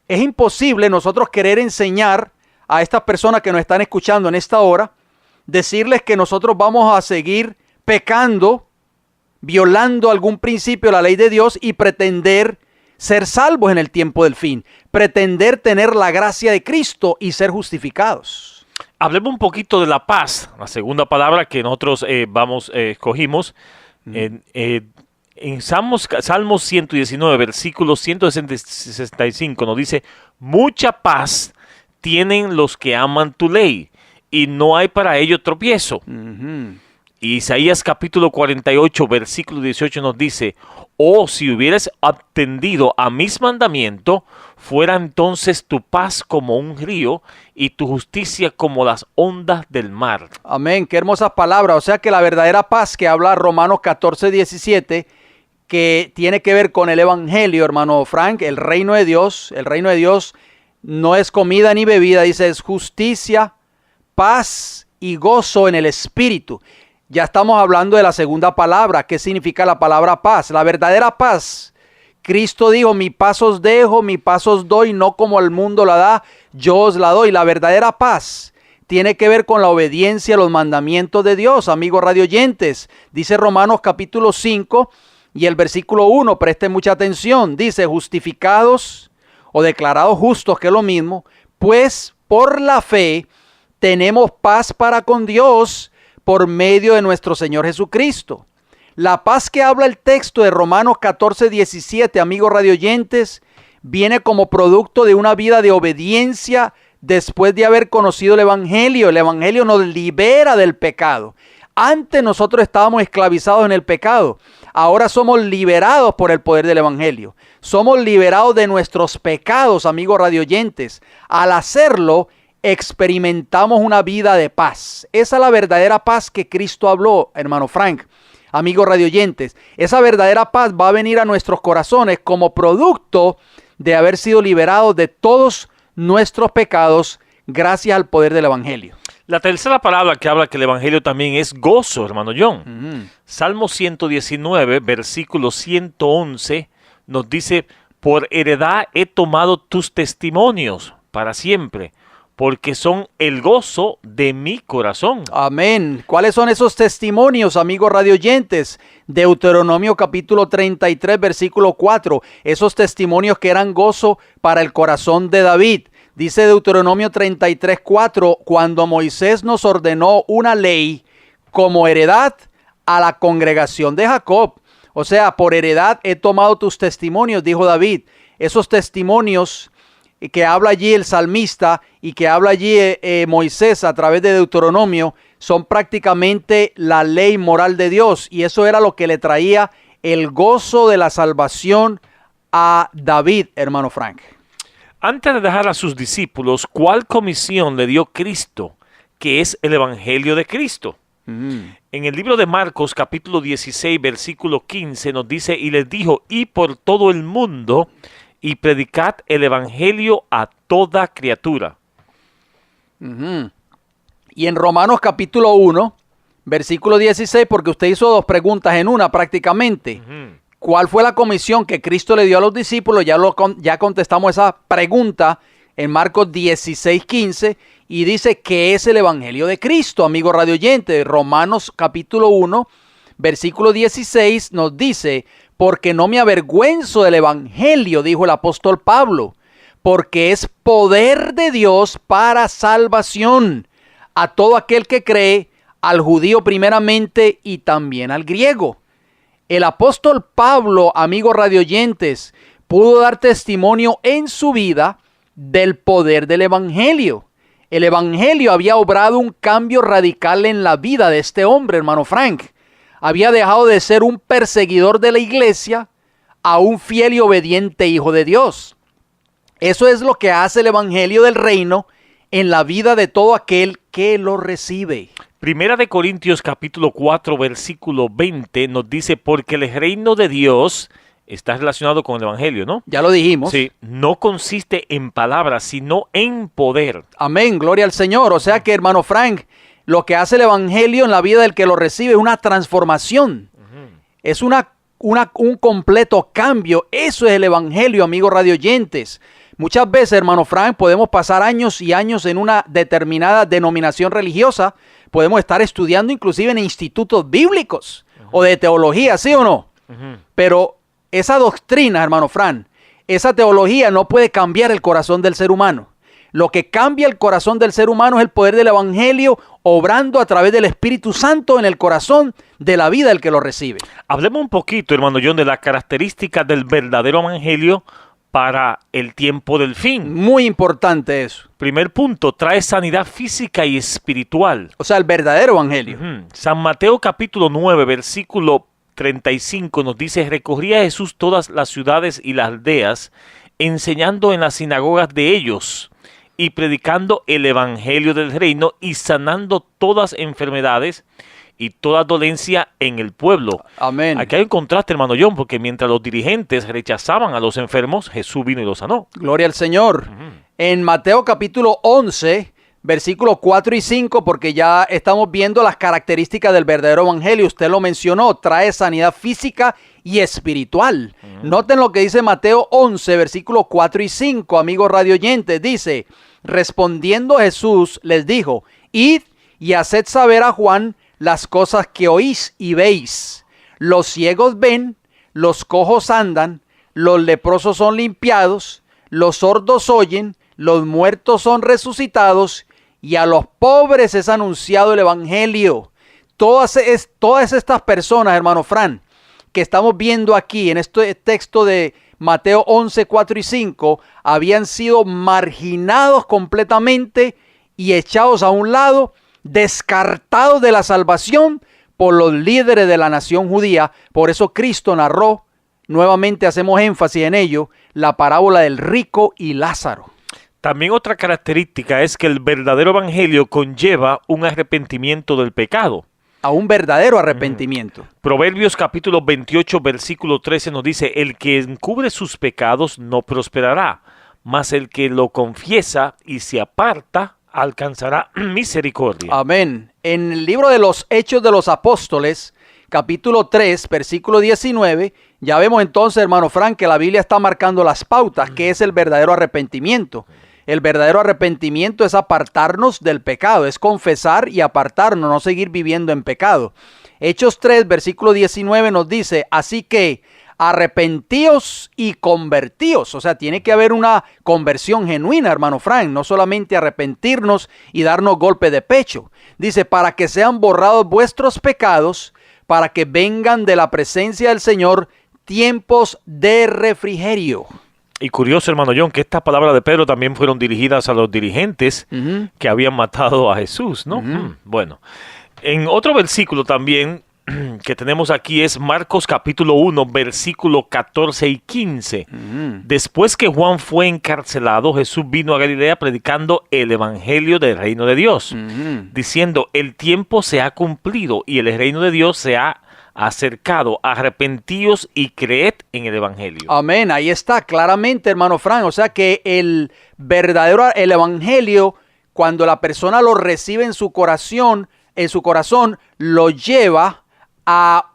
imposible nosotros querer enseñar a estas personas que nos están escuchando en esta hora, decirles que nosotros vamos a seguir pecando, violando algún principio de la ley de Dios y pretender ser salvos en el tiempo del fin, pretender tener la gracia de Cristo y ser justificados. Hablemos un poquito de la paz, la segunda palabra que nosotros escogimos. En Salmos 119, versículo 165 nos dice: mucha paz tienen los que aman tu ley, y no hay para ello tropiezo. Isaías capítulo 48, versículo 18 nos dice: oh, si hubieras atendido a mis mandamientos, fuera entonces tu paz como un río y tu justicia como las ondas del mar. Amén, qué hermosas palabras. O sea que la verdadera paz que habla Romanos 14:17, que tiene que ver con el evangelio, hermano Frank, el reino de Dios no es comida ni bebida, dice, es justicia, paz y gozo en el espíritu. Ya estamos hablando de la segunda palabra. ¿Qué significa la palabra paz? La verdadera paz. Cristo dijo, mi paz os dejo, mi paz os doy, no como el mundo la da, yo os la doy. La verdadera paz tiene que ver con la obediencia a los mandamientos de Dios, amigos radioyentes. Dice Romanos capítulo 5 y el versículo 1, presten mucha atención. Dice, justificados o declarados justos, que es lo mismo, pues por la fe tenemos paz para con Dios por medio de nuestro Señor Jesucristo. La paz que habla el texto de Romanos 14:17, amigos radioyentes, viene como producto de una vida de obediencia después de haber conocido el Evangelio. El Evangelio nos libera del pecado. Antes nosotros estábamos esclavizados en el pecado. Ahora somos liberados por el poder del Evangelio. Somos liberados de nuestros pecados, amigos radioyentes. Al hacerlo, experimentamos una vida de paz. Esa es la verdadera paz que Cristo habló, hermano Frank. Amigos radioyentes, esa verdadera paz va a venir a nuestros corazones como producto de haber sido liberados de todos nuestros pecados gracias al poder del Evangelio. La tercera palabra que habla que el Evangelio también es gozo, hermano John. Salmo 119, versículo 111, nos dice, por heredad he tomado tus testimonios para siempre, porque son el gozo de mi corazón. Amén. ¿Cuáles son esos testimonios, amigos radioyentes? Deuteronomio capítulo 33, versículo 4. Esos testimonios que eran gozo para el corazón de David. Dice Deuteronomio 33, 4, cuando Moisés nos ordenó una ley como heredad a la congregación de Jacob. O sea, por heredad he tomado tus testimonios, dijo David. Esos testimonios que habla allí el salmista y que habla allí Moisés a través de Deuteronomio son prácticamente la ley moral de Dios, y eso era lo que le traía el gozo de la salvación a David, hermano Frank. Antes de dejar a sus discípulos, ¿cuál comisión le dio Cristo, que es el Evangelio de Cristo? En el libro de Marcos, capítulo 16, versículo 15, nos dice, y les dijo, y por todo el mundo, y predicad el Evangelio a toda criatura. Y en Romanos capítulo 1, versículo 16, porque usted hizo dos preguntas en una prácticamente. ¿Cuál fue la comisión que Cristo le dio a los discípulos? Ya contestamos esa pregunta en Marcos 16, 15, y dice que es el Evangelio de Cristo, amigo radioyente. Romanos capítulo 1, versículo 16 nos dice, porque no me avergüenzo del Evangelio, dijo el apóstol Pablo, porque es poder de Dios para salvación a todo aquel que cree, al judío primeramente y también al griego. El apóstol Pablo, amigos radioyentes, pudo dar testimonio en su vida del poder del Evangelio. El Evangelio había obrado un cambio radical en la vida de este hombre, hermano Frank. Había dejado de ser un perseguidor de la iglesia a un fiel y obediente hijo de Dios. Eso es lo que hace el Evangelio del reino en la vida de todo aquel que lo recibe. Primera de Corintios capítulo 4, versículo 20 nos dice, porque el reino de Dios está relacionado con el Evangelio, ¿no? Ya lo dijimos. Sí, no consiste en palabras, sino en poder. Amén, gloria al Señor. O sea que, hermano Frank, lo que hace el Evangelio en la vida del que lo recibe es una transformación. Es un completo cambio. Eso es el Evangelio, amigos radioyentes. Muchas veces, hermano Frank, podemos pasar años y años en una determinada denominación religiosa. Podemos estar estudiando inclusive en institutos bíblicos o de teología, ¿sí o no? Pero esa doctrina, hermano Frank, esa teología no puede cambiar el corazón del ser humano. Lo que cambia el corazón del ser humano es el poder del Evangelio obrando a través del Espíritu Santo en el corazón de la vida del que lo recibe. Hablemos un poquito, hermano John, de las características del verdadero Evangelio para el tiempo del fin. Muy importante eso. Primer punto, trae sanidad física y espiritual. O sea, el verdadero Evangelio. San Mateo capítulo 9, versículo 35 nos dice, recorría Jesús todas las ciudades y las aldeas, enseñando en las sinagogas de ellos y predicando el evangelio del reino y sanando todas enfermedades y toda dolencia en el pueblo. Amén. Aquí hay un contraste, hermano John, porque mientras los dirigentes rechazaban a los enfermos, Jesús vino y los sanó. Gloria al Señor. En Mateo capítulo 11, versículos 4 y 5, porque ya estamos viendo las características del verdadero evangelio. Usted lo mencionó, trae sanidad física y espiritual. Noten lo que dice Mateo 11, versículos 4 y 5, amigos radioyentes. Dice, respondiendo Jesús les dijo, id y haced saber a Juan las cosas que oís y veis. Los ciegos ven, los cojos andan, los leprosos son limpiados, los sordos oyen, los muertos son resucitados, y a los pobres es anunciado el evangelio. todas estas personas, hermano Fran, que estamos viendo aquí en este texto de Mateo 11, 4 y 5, habían sido marginados completamente y echados a un lado, descartados de la salvación por los líderes de la nación judía. Por eso Cristo narró, nuevamente hacemos énfasis en ello, la parábola del rico y Lázaro. También otra característica es que el verdadero evangelio conlleva un arrepentimiento del pecado. A un verdadero arrepentimiento. Proverbios capítulo 28, versículo 13 nos dice: el que encubre sus pecados no prosperará, mas el que lo confiesa y se aparta alcanzará misericordia. Amén. En el libro de los Hechos de los Apóstoles, capítulo 3, versículo 19, ya vemos entonces, hermano Frank, que la Biblia está marcando las pautas, que es el verdadero arrepentimiento. El verdadero arrepentimiento es apartarnos del pecado, es confesar y apartarnos, no seguir viviendo en pecado. Hechos 3, versículo 19 nos dice: así que arrepentíos y convertíos. O sea, tiene que haber una conversión genuina, hermano Frank, no solamente arrepentirnos y darnos golpe de pecho. Dice: para que sean borrados vuestros pecados, para que vengan de la presencia del Señor tiempos de refrigerio. Y curioso, hermano John, que estas palabras de Pedro también fueron dirigidas a los dirigentes que habían matado a Jesús, ¿no? Bueno, en otro versículo también que tenemos aquí es Marcos capítulo 1, versículo 14 y 15. Después que Juan fue encarcelado, Jesús vino a Galilea predicando el evangelio del reino de Dios, diciendo: el tiempo se ha cumplido y el reino de Dios se ha acercado, arrepentíos y creed en el evangelio. Amén, ahí está claramente, hermano Frank. O sea que el evangelio, cuando la persona lo recibe en su corazón, lo lleva a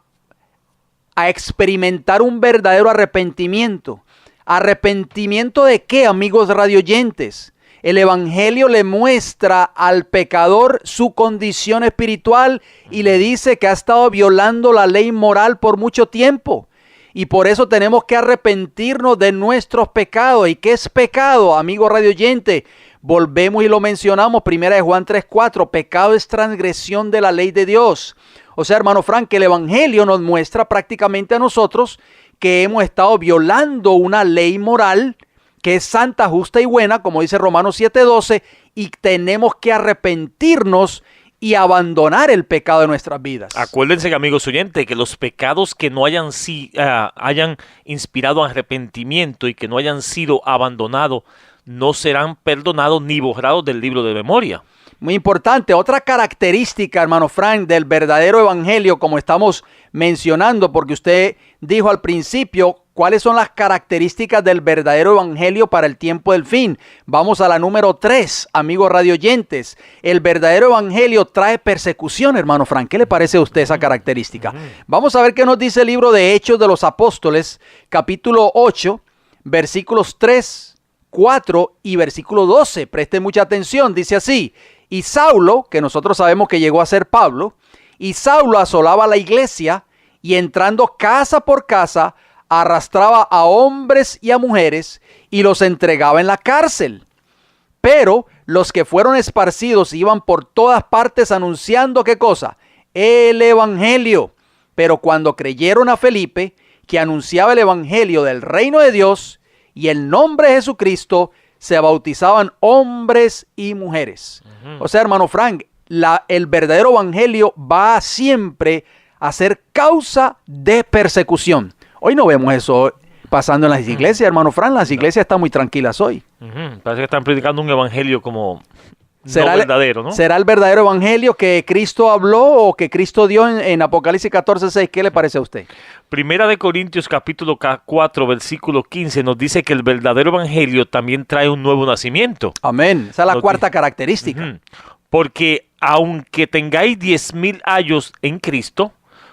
experimentar un verdadero arrepentimiento. ¿Arrepentimiento de qué, amigos radioyentes? El evangelio le muestra al pecador su condición espiritual y le dice que ha estado violando la ley moral por mucho tiempo. Y por eso tenemos que arrepentirnos de nuestros pecados. ¿Y qué es pecado, amigo radioyente? Volvemos y lo mencionamos, 1 Juan 3:4, pecado es transgresión de la ley de Dios. O sea, hermano Frank, el evangelio nos muestra prácticamente a nosotros que hemos estado violando una ley moral que es santa, justa y buena, como dice Romanos 7:12, y tenemos que arrepentirnos y abandonar el pecado de nuestras vidas. Acuérdense, amigos oyentes, que los pecados que no hayan inspirado arrepentimiento y que no hayan sido abandonados no serán perdonados ni borrados del libro de memoria. Muy importante, otra característica, hermano Frank, del verdadero evangelio, como estamos mencionando, porque usted dijo al principio cuáles son las características del verdadero evangelio para el tiempo del fin. Vamos a la número 3, amigos radioyentes. El verdadero evangelio trae persecución, hermano Frank. ¿Qué le parece a usted esa característica? Vamos a ver qué nos dice el libro de Hechos de los Apóstoles, capítulo 8, versículos 3, 4 y versículo 12. Preste mucha atención, dice así: y Saulo, que nosotros sabemos que llegó a ser Pablo, y Saulo asolaba la iglesia y entrando casa por casa, arrastraba a hombres y a mujeres y los entregaba en la cárcel. Pero los que fueron esparcidos iban por todas partes anunciando, ¿qué cosa? El evangelio. Pero cuando creyeron a Felipe, que anunciaba el evangelio del reino de Dios y el nombre de Jesucristo, se bautizaban hombres y mujeres. O sea, hermano Frank, el verdadero evangelio va siempre a ser causa de persecución. Hoy no vemos eso pasando en las iglesias, hermano Frank. Las iglesias están muy tranquilas hoy. Parece que están predicando un evangelio como no verdadero, ¿no? ¿Será el verdadero evangelio que Cristo habló o que Cristo dio en Apocalipsis 14:6? ¿Qué le parece a usted? Primera de Corintios capítulo 4, versículo 15 nos dice que el verdadero evangelio también trae un nuevo nacimiento. Amén. Esa es la cuarta característica. Porque aunque tengáis 10,000 años en Cristo,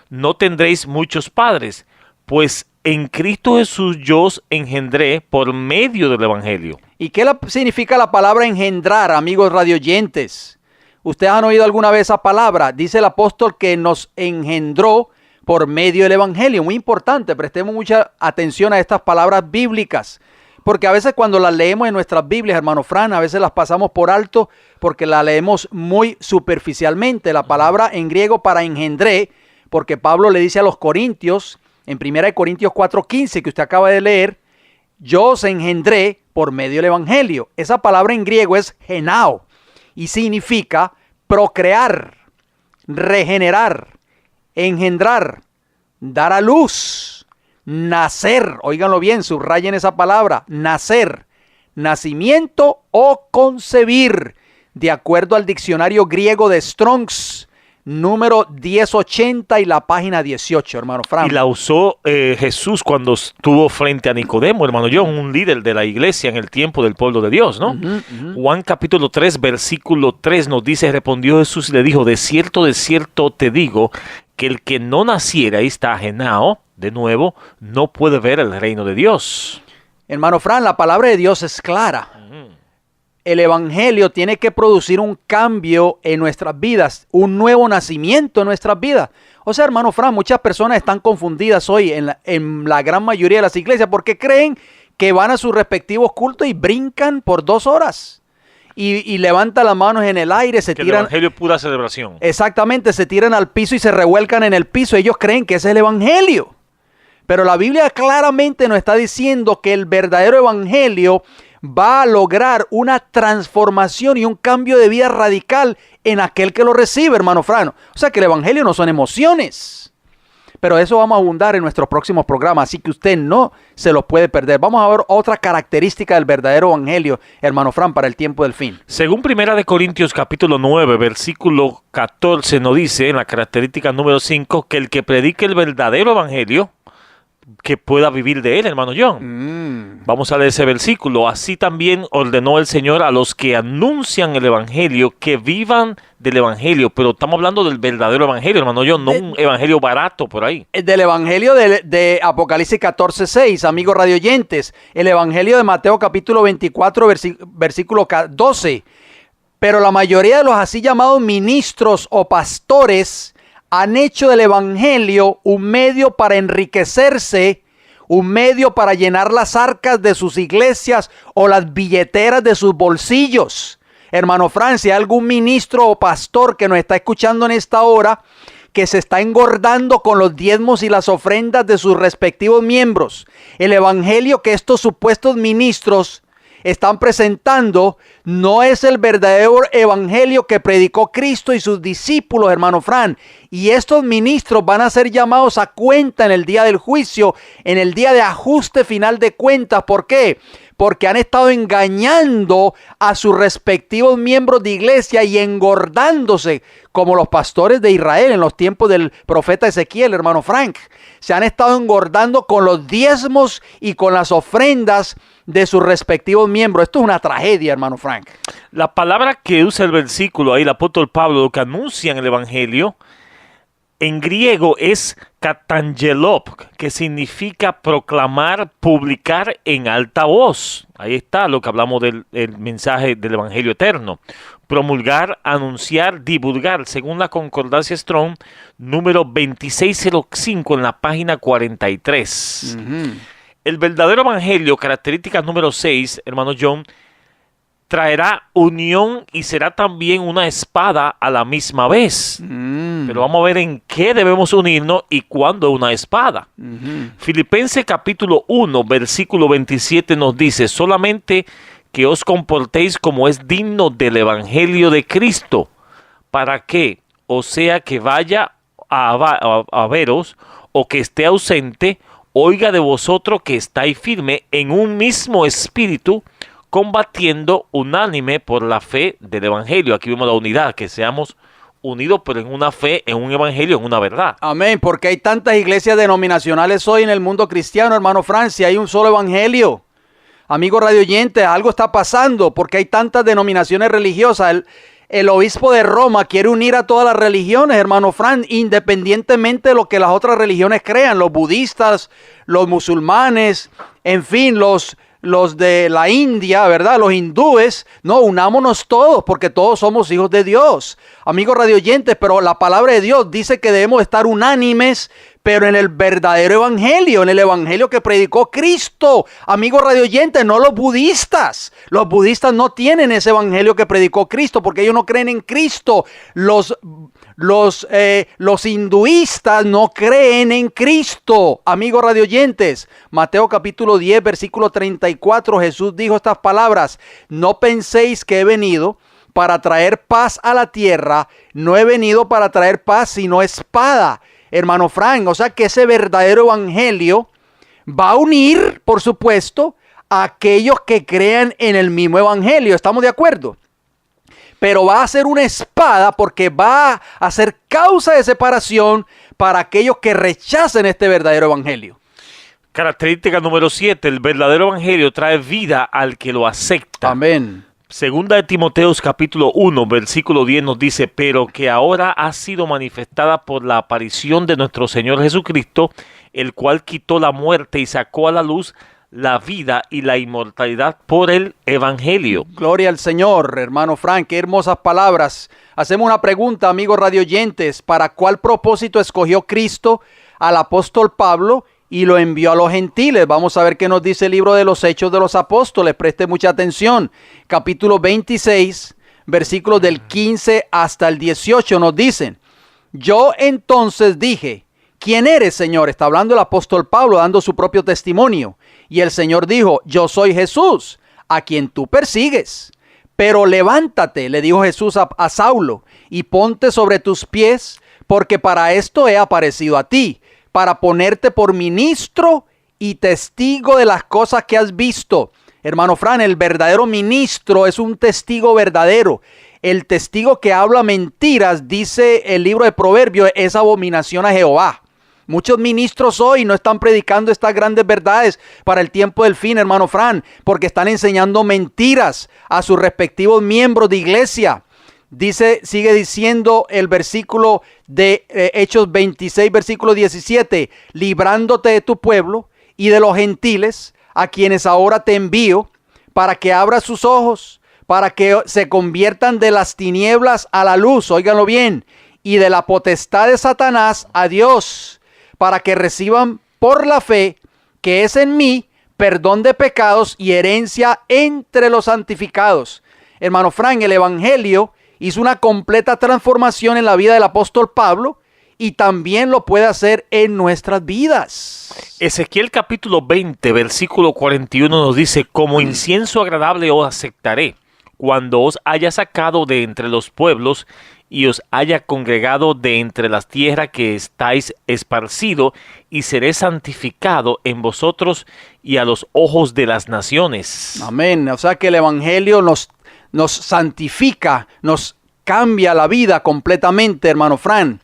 no tendréis muchos padres, pues en Cristo Jesús yo os engendré por medio del evangelio. ¿Y qué significa la palabra engendrar, amigos radioyentes? ¿Ustedes han oído alguna vez esa palabra? Dice el apóstol que nos engendró por medio del evangelio. Muy importante, prestemos mucha atención a estas palabras bíblicas. Porque a veces cuando las leemos en nuestras Biblias, hermano Fran, a veces las pasamos por alto porque la leemos muy superficialmente. La palabra en griego para engendré, porque Pablo le dice a los corintios, en 1 Corintios 4:15, que usted acaba de leer, yo os engendré por medio del evangelio. Esa palabra en griego es genao y significa procrear, regenerar, engendrar, dar a luz, nacer. Óiganlo bien, subrayen esa palabra, nacer, nacimiento o concebir, de acuerdo al diccionario griego de Strong's, número 1080 y la página 18, hermano Frank. Y la usó Jesús cuando estuvo frente a Nicodemo, hermano John, un líder de la iglesia en el tiempo del pueblo de Dios, ¿no? Juan capítulo 3, versículo 3 nos dice, respondió Jesús y le dijo, de cierto te digo, que el que no naciera, ahí está genao, de nuevo, no puede ver el reino de Dios. Hermano Fran, la palabra de Dios es clara. El evangelio tiene que producir un cambio en nuestras vidas, un nuevo nacimiento en nuestras vidas. O sea, hermano Fran, muchas personas están confundidas hoy en la gran mayoría de las iglesias porque creen que van a sus respectivos cultos y brincan por 2 horas. Y levantan las manos en el aire, se tiran. El evangelio es pura celebración. Exactamente, se tiran al piso y se revuelcan en el piso. Ellos creen que ese es el evangelio. Pero la Biblia claramente nos está diciendo que el verdadero evangelio va a lograr una transformación y un cambio de vida radical en aquel que lo recibe, hermano Frano. O sea que el evangelio no son emociones. Pero eso vamos a abundar en nuestros próximos programas, así que usted no se lo puede perder. Vamos a ver otra característica del verdadero evangelio, hermano Fran, para el tiempo del fin. Según 1 Corintios capítulo 9, versículo 14, nos dice en la característica número 5, que el que predique el verdadero evangelio, que pueda vivir de él, hermano John. Vamos a leer ese versículo. Así también ordenó el Señor a los que anuncian el evangelio que vivan del evangelio. Pero estamos hablando del verdadero evangelio, hermano John, no un evangelio barato por ahí. Del evangelio de Apocalipsis 14:6, amigos radioyentes. El evangelio de Mateo capítulo 24, versículo 12. Pero la mayoría de los así llamados ministros o pastores han hecho del evangelio un medio para enriquecerse, un medio para llenar las arcas de sus iglesias o las billeteras de sus bolsillos. Hermano Fran, si hay algún ministro o pastor que nos está escuchando en esta hora, que se está engordando con los diezmos y las ofrendas de sus respectivos miembros, el evangelio que estos supuestos ministros están presentando no es el verdadero evangelio que predicó Cristo y sus discípulos, hermano Fran. Y estos ministros van a ser llamados a cuenta en el día del juicio, en el día de ajuste final de cuentas. ¿Por qué? Porque han estado engañando a sus respectivos miembros de iglesia y engordándose como los pastores de Israel en los tiempos del profeta Ezequiel, hermano Frank. Se han estado engordando con los diezmos y con las ofrendas de sus respectivos miembros. Esto es una tragedia, hermano Frank. La palabra que usa el versículo ahí, el apóstol Pablo, lo que anuncian el evangelio, en griego es katangelop, que significa proclamar, publicar en alta voz. Ahí está lo que hablamos del mensaje del evangelio eterno. Promulgar, anunciar, divulgar, según la concordancia Strong, número 2605 en la página 43. El verdadero evangelio, característica número 6, hermano John, traerá unión y será también una espada a la misma vez. Pero vamos a ver en qué debemos unirnos y cuándo es una espada. Filipenses capítulo 1, versículo 27 nos dice, solamente que os comportéis como es digno del evangelio de Cristo, para que, o sea que vaya a veros o que esté ausente, oiga de vosotros que estáis firme en un mismo espíritu, combatiendo unánime por la fe del evangelio. Aquí vemos la unidad, que seamos unidos pero en una fe, en un evangelio, en una verdad. Amén, porque hay tantas iglesias denominacionales hoy en el mundo cristiano, hermano Francia, hay un solo evangelio. Amigo radioyente, algo está pasando porque hay tantas denominaciones religiosas. El obispo de Roma quiere unir a todas las religiones, hermano Fran, independientemente de lo que las otras religiones crean, los budistas, los musulmanes, en fin, los de la India, ¿verdad? Los hindúes. No, unámonos todos porque todos somos hijos de Dios. Amigos radioyentes, pero la palabra de Dios dice que debemos estar unánimes, pero en el verdadero evangelio, en el evangelio que predicó Cristo. Amigos radioyentes, no los budistas. Los budistas no tienen ese evangelio que predicó Cristo porque ellos no creen en Cristo. Los hinduistas no creen en Cristo. Amigos radioyentes, Mateo capítulo 10, versículo 34, Jesús dijo estas palabras: no penséis que he venido para traer paz a la tierra, no he venido para traer paz sino espada. Hermano Frank, o sea que ese verdadero evangelio va a unir, por supuesto, a aquellos que crean en el mismo evangelio. ¿Estamos de acuerdo? Pero va a ser una espada porque va a ser causa de separación para aquellos que rechacen este verdadero evangelio. Característica número 7, el verdadero evangelio trae vida al que lo acepta. Amén. Segunda de Timoteos capítulo 1, versículo 10 nos dice: pero que ahora ha sido manifestada por la aparición de nuestro Señor Jesucristo, el cual quitó la muerte y sacó a la luz la vida y la inmortalidad por el evangelio. Gloria al Señor, hermano Frank, qué hermosas palabras. Hacemos una pregunta, amigos radioyentes: ¿para cuál propósito escogió Cristo al apóstol Pablo y lo envió a los gentiles? Vamos a ver qué nos dice el libro de los Hechos de los Apóstoles. Preste mucha atención. Capítulo 26, versículos del 15 hasta el 18 nos dicen: yo entonces dije, ¿quién eres, Señor? Está hablando el apóstol Pablo, dando su propio testimonio. Y el Señor dijo: yo soy Jesús, a quien tú persigues. Pero levántate, le dijo Jesús a Saulo, y ponte sobre tus pies, porque para esto he aparecido a ti, para ponerte por ministro y testigo de las cosas que has visto. Hermano Fran, el verdadero ministro es un testigo verdadero. El testigo que habla mentiras, dice el libro de Proverbios, es abominación a Jehová. Muchos ministros hoy no están predicando estas grandes verdades para el tiempo del fin, hermano Fran, porque están enseñando mentiras a sus respectivos miembros de iglesia. Sigue diciendo el versículo de Hechos 26, versículo 17, librándote de tu pueblo y de los gentiles, a quienes ahora te envío, para que abras sus ojos, para que se conviertan de las tinieblas a la luz, óiganlo bien, y de la potestad de Satanás a Dios, para que reciban por la fe que es en mí perdón de pecados y herencia entre los santificados. Hermano Frank, el evangelio hizo una completa transformación en la vida del apóstol Pablo y también lo puede hacer en nuestras vidas. Ezequiel capítulo 20, versículo 41 nos dice: como incienso agradable os aceptaré, cuando os haya sacado de entre los pueblos y os haya congregado de entre las tierras que estáis esparcido, y seré santificado en vosotros y a los ojos de las naciones. Amén. O sea que el evangelio nos santifica, nos cambia la vida completamente, hermano Fran.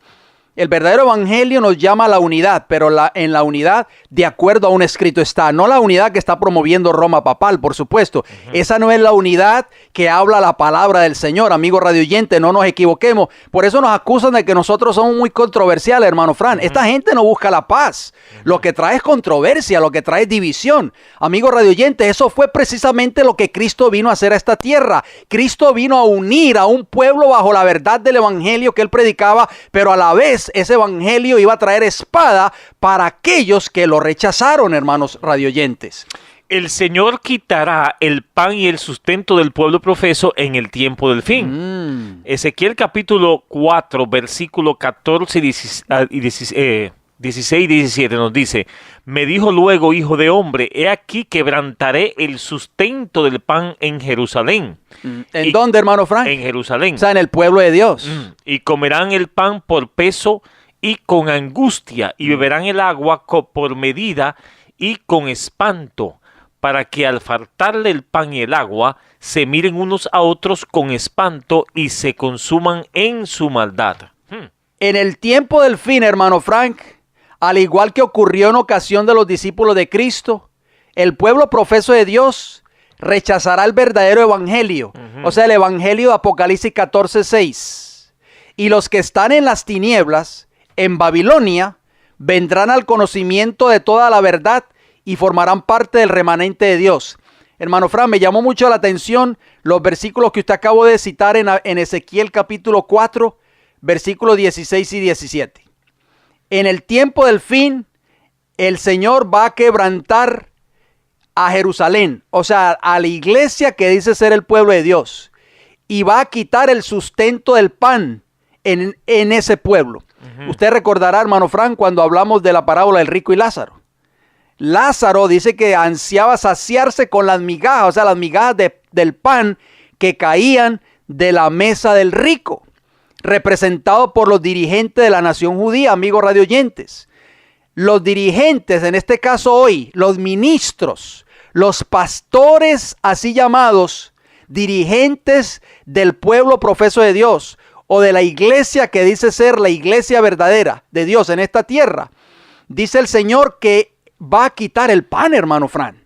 El verdadero evangelio nos llama a la unidad, pero en la unidad de acuerdo a un escrito está. No la unidad que está promoviendo Roma papal, por supuesto. Esa no es la unidad que habla la palabra del Señor, amigo radioyente, no nos equivoquemos. Por eso nos acusan de que nosotros somos muy controversiales, hermano Fran. Esta gente no busca la paz. Lo que trae es controversia, lo que trae es división. Amigo radioyente, eso fue precisamente lo que Cristo vino a hacer a esta tierra. Cristo vino a unir a un pueblo bajo la verdad del evangelio que él predicaba, pero a la vez ese evangelio iba a traer espada para aquellos que lo rechazaron, hermanos radioyentes. El Señor quitará el pan y el sustento del pueblo profeso en el tiempo del fin. Ezequiel capítulo 4, versículo 14 y 16 y 17 nos dice: me dijo luego, hijo de hombre, he aquí quebrantaré el sustento del pan en Jerusalén. ¿En dónde, hermano Frank? En Jerusalén. O sea, en el pueblo de Dios. Y comerán el pan por peso y con angustia, y beberán el agua por medida y con espanto, para que al faltarle el pan y el agua, se miren unos a otros con espanto y se consuman en su maldad. En el tiempo del fin, hermano Frank, al igual que ocurrió en ocasión de los discípulos de Cristo, el pueblo profeso de Dios rechazará el verdadero evangelio. O sea, el evangelio de Apocalipsis 14:6. Y los que están en las tinieblas, en Babilonia, vendrán al conocimiento de toda la verdad y formarán parte del remanente de Dios. Hermano Fran, me llamó mucho la atención los versículos que usted acabó de citar en Ezequiel capítulo 4, versículos 16 y 17. en el tiempo del fin, el Señor va a quebrantar a Jerusalén, o sea, a la iglesia que dice ser el pueblo de Dios, y va a quitar el sustento del pan en ese pueblo. Usted recordará, hermano Frank, cuando hablamos de la parábola del rico y Lázaro. Lázaro dice que ansiaba saciarse con las migajas, o sea, las migajas del pan que caían de la mesa del rico, representado por los dirigentes de la nación judía, amigos radioyentes. Los dirigentes, en este caso hoy, los ministros, los pastores así llamados, dirigentes del pueblo profeso de Dios, o de la iglesia que dice ser la iglesia verdadera de Dios en esta tierra, dice el Señor que va a quitar el pan, hermano Fran,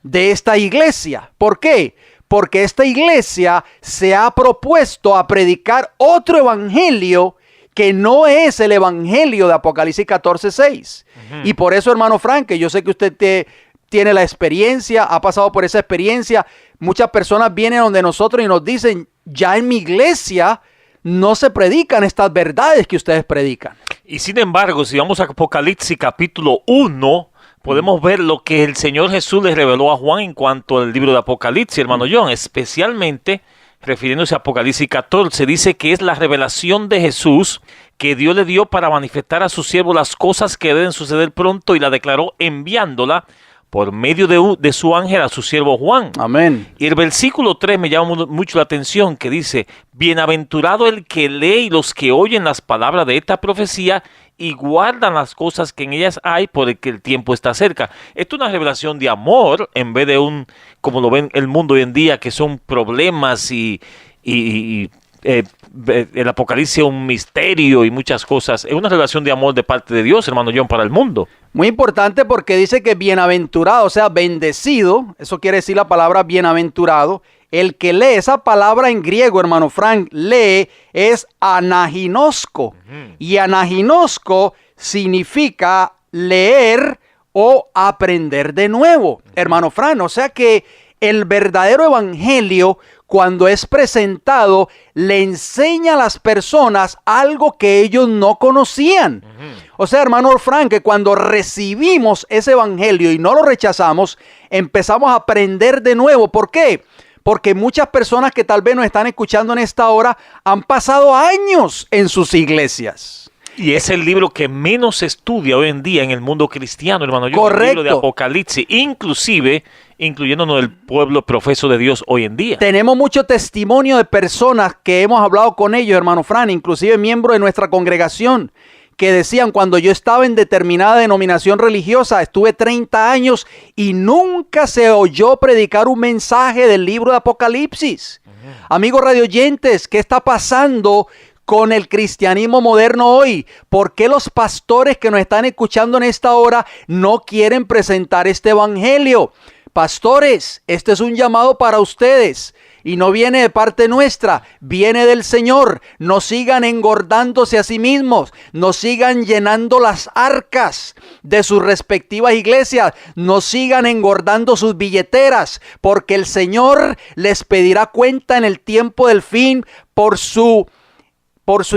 de esta iglesia. ¿Por qué? Porque esta iglesia se ha propuesto a predicar otro evangelio que no es el evangelio de Apocalipsis 14:6. Y por eso, hermano Frank, que yo sé que usted tiene la experiencia, ha pasado por esa experiencia. Muchas personas vienen donde nosotros y nos dicen, ya en mi iglesia no se predican estas verdades que ustedes predican. Y sin embargo, si vamos a Apocalipsis capítulo 1, podemos ver lo que el Señor Jesús le reveló a Juan en cuanto al libro de Apocalipsis, hermano John, especialmente refiriéndose a Apocalipsis 14, dice que es la revelación de Jesús que Dios le dio para manifestar a su siervo las cosas que deben suceder pronto, y la declaró enviándola por medio de su ángel a su siervo Juan. Amén. Y el versículo 3 me llama mucho la atención, que dice, bienaventurado el que lee y los que oyen las palabras de esta profecía y guardan las cosas que en ellas hay, porque el tiempo está cerca. Esto es una revelación de amor, en vez de como lo ven el mundo hoy en día, que son problemas y el Apocalipsis un misterio y muchas cosas. Es una revelación de amor de parte de Dios, hermano John, para el mundo. Muy importante, porque dice que bienaventurado, o sea, bendecido, eso quiere decir la palabra bienaventurado. El que lee, esa palabra en griego, hermano Frank, lee, es anaginosko. Y anaginosko significa leer o aprender de nuevo, hermano Frank. O sea que el verdadero evangelio, cuando es presentado, le enseña a las personas algo que ellos no conocían. O sea, hermano Frank, que cuando recibimos ese evangelio y no lo rechazamos, empezamos a aprender de nuevo. ¿Por qué? Porque muchas personas que tal vez nos están escuchando en esta hora han pasado años en sus iglesias. Y es el libro que menos se estudia hoy en día en el mundo cristiano, hermano. Correcto. El libro de Apocalipsis, inclusive incluyéndonos el pueblo profeso de Dios hoy en día. Tenemos mucho testimonio de personas que hemos hablado con ellos, hermano Fran, inclusive miembros de nuestra congregación, que decían, cuando yo estaba en determinada denominación religiosa, estuve 30 años y nunca se oyó predicar un mensaje del libro de Apocalipsis. Amigos radioyentes, ¿qué está pasando con el cristianismo moderno hoy? ¿Por qué los pastores que nos están escuchando en esta hora no quieren presentar este evangelio? Pastores, este es un llamado para ustedes. Y no viene de parte nuestra, viene del Señor. No sigan engordándose a sí mismos, no sigan llenando las arcas de sus respectivas iglesias, no sigan engordando sus billeteras, porque el Señor les pedirá cuenta en el tiempo del fin por su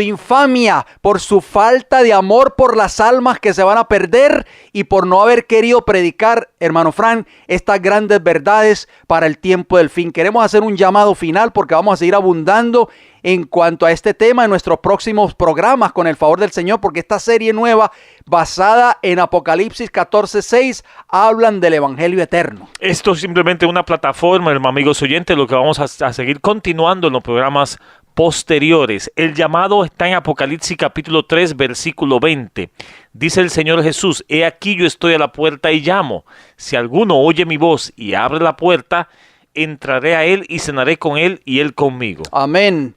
infamia, por su falta de amor por las almas que se van a perder y por no haber querido predicar, hermano Fran, estas grandes verdades para el tiempo del fin. Queremos hacer un llamado final porque vamos a seguir abundando en cuanto a este tema en nuestros próximos programas con el favor del Señor, porque esta serie nueva basada en Apocalipsis 14:6 hablan del Evangelio eterno. Esto es simplemente una plataforma, amigos oyentes, lo que vamos a seguir continuando en los programas posteriores. El llamado está en Apocalipsis capítulo 3, versículo 20. Dice el Señor Jesús: he aquí yo estoy a la puerta y llamo. Si alguno oye mi voz y abre la puerta, entraré a él y cenaré con él y él conmigo. Amén.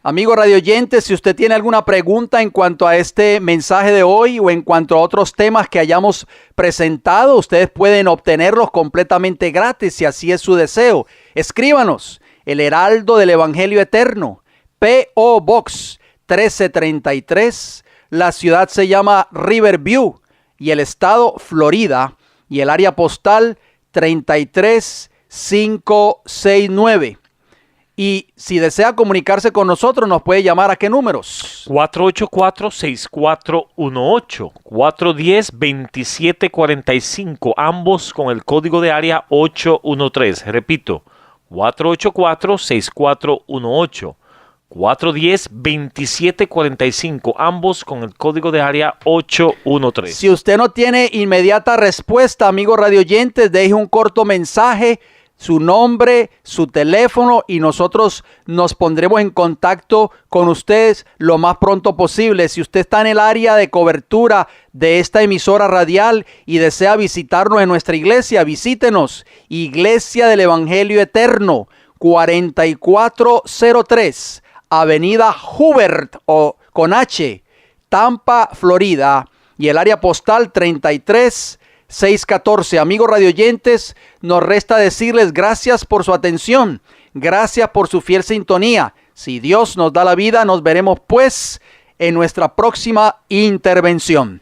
Amigo radioyente, si usted tiene alguna pregunta en cuanto a este mensaje de hoy o en cuanto a otros temas que hayamos presentado, ustedes pueden obtenerlos completamente gratis si así es su deseo. Escríbanos: El Heraldo del Evangelio Eterno, P.O. Box 1333, la ciudad se llama Riverview y el estado Florida, y el área postal 33569. Y si desea comunicarse con nosotros, nos puede llamar ¿a qué números? 484-6418, 410-2745, ambos con el código de área 813. Repito, 484-6418, 410-2745, ambos con el código de área 813. Si usted no tiene inmediata respuesta, amigo radioyentes, deje un corto mensaje, su nombre, su teléfono, y nosotros nos pondremos en contacto con ustedes lo más pronto posible. Si usted está en el área de cobertura de esta emisora radial y desea visitarnos en nuestra iglesia, visítenos. Iglesia del Evangelio Eterno, 4403, Avenida Hubert, o con H, Tampa, Florida, y el área postal 33614. Amigos radioyentes, nos resta decirles gracias por su atención, gracias por su fiel sintonía. Si Dios nos da la vida, nos veremos pues en nuestra próxima intervención.